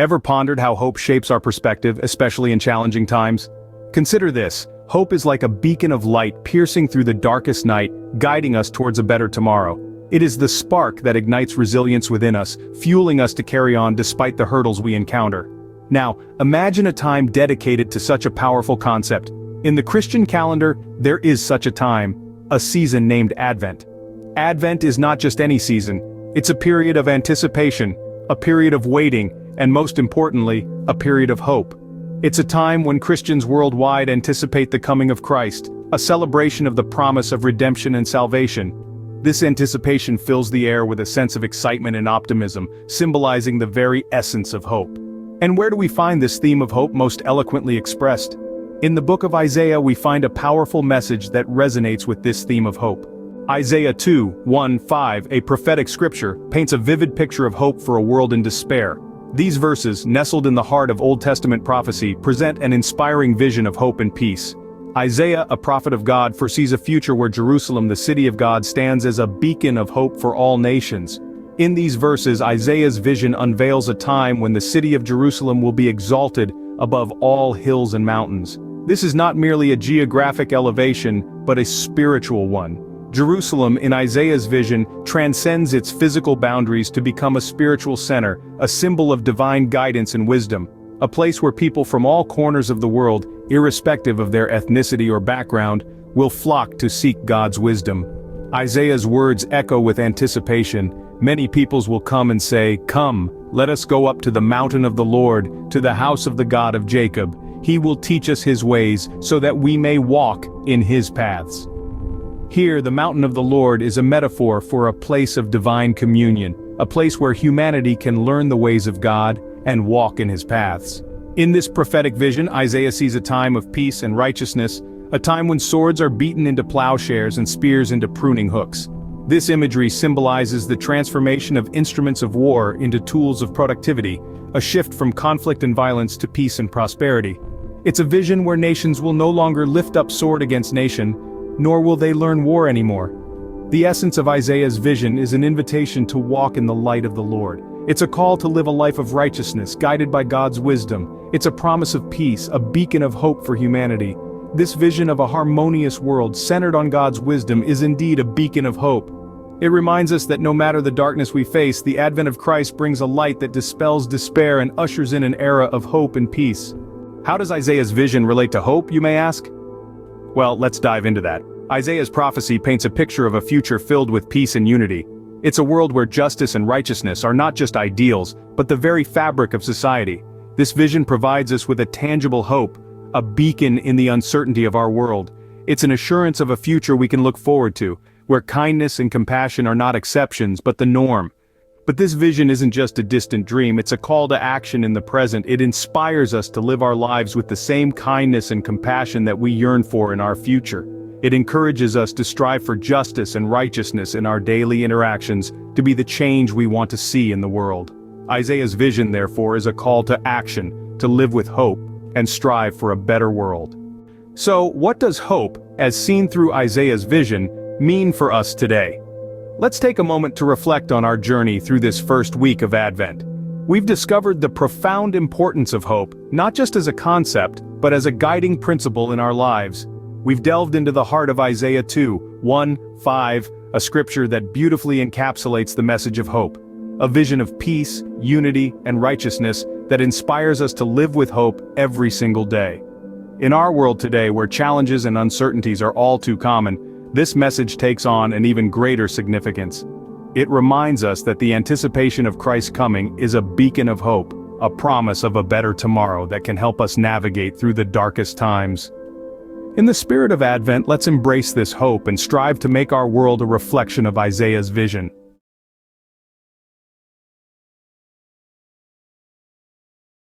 Ever pondered how hope shapes our perspective, especially in challenging times? Consider this: hope is like a beacon of light piercing through the darkest night, guiding us towards a better tomorrow. It is the spark that ignites resilience within us, fueling us to carry on despite the hurdles we encounter. Now, imagine a time dedicated to such a powerful concept. In the Christian calendar, there is such a time, a season named Advent. Advent is not just any season, it's a period of anticipation, a period of waiting, and most importantly, a period of hope. It's a time when Christians worldwide anticipate the coming of Christ, a celebration of the promise of redemption and salvation. This anticipation fills the air with a sense of excitement and optimism, symbolizing the very essence of hope. And where do we find this theme of hope most eloquently expressed? In the book of Isaiah we find a powerful message that resonates with this theme of hope. Isaiah 2:1-5, a prophetic scripture, paints a vivid picture of hope for a world in despair. These verses, nestled in the heart of Old Testament prophecy, present an inspiring vision of hope and peace. Isaiah, a prophet of God, foresees a future where Jerusalem, the city of God, stands as a beacon of hope for all nations. In these verses, Isaiah's vision unveils a time when the city of Jerusalem will be exalted above all hills and mountains. This is not merely a geographic elevation, but a spiritual one. Jerusalem, in Isaiah's vision, transcends its physical boundaries to become a spiritual center, a symbol of divine guidance and wisdom, a place where people from all corners of the world, irrespective of their ethnicity or background, will flock to seek God's wisdom. Isaiah's words echo with anticipation. Many peoples will come and say, "Come, let us go up to the mountain of the Lord, to the house of the God of Jacob. He will teach us his ways, so that we may walk in his paths." Here, the mountain of the Lord is a metaphor for a place of divine communion, a place where humanity can learn the ways of God and walk in his paths. In this prophetic vision, Isaiah sees a time of peace and righteousness, a time when swords are beaten into plowshares and spears into pruning hooks. This imagery symbolizes the transformation of instruments of war into tools of productivity, a shift from conflict and violence to peace and prosperity. It's a vision where nations will no longer lift up sword against nation, nor will they learn war anymore. The essence of Isaiah's vision is an invitation to walk in the light of the Lord. It's a call to live a life of righteousness, guided by God's wisdom. It's a promise of peace, a beacon of hope for humanity. This vision of a harmonious world centered on God's wisdom is indeed a beacon of hope. It reminds us that no matter the darkness we face, the advent of Christ brings a light that dispels despair and ushers in an era of hope and peace. How does Isaiah's vision relate to hope, you may ask? Well, let's dive into that. Isaiah's prophecy paints a picture of a future filled with peace and unity. It's a world where justice and righteousness are not just ideals, but the very fabric of society. This vision provides us with a tangible hope, a beacon in the uncertainty of our world. It's an assurance of a future we can look forward to, where kindness and compassion are not exceptions but the norm. But this vision isn't just a distant dream, it's a call to action in the present. It inspires us to live our lives with the same kindness and compassion that we yearn for in our future. It encourages us to strive for justice and righteousness in our daily interactions, to be the change we want to see in the world. Isaiah's vision, therefore, is a call to action, to live with hope, and strive for a better world. So, what does hope, as seen through Isaiah's vision, mean for us today? Let's take a moment to reflect on our journey through this first week of Advent. We've discovered the profound importance of hope, not just as a concept, but as a guiding principle in our lives. We've delved into the heart of Isaiah 2:1-5, a scripture that beautifully encapsulates the message of hope. A vision of peace, unity, and righteousness that inspires us to live with hope every single day. In our world today, where challenges and uncertainties are all too common, this message takes on an even greater significance. It reminds us that the anticipation of Christ's coming is a beacon of hope, a promise of a better tomorrow that can help us navigate through the darkest times. In the spirit of Advent, let's embrace this hope and strive to make our world a reflection of Isaiah's vision.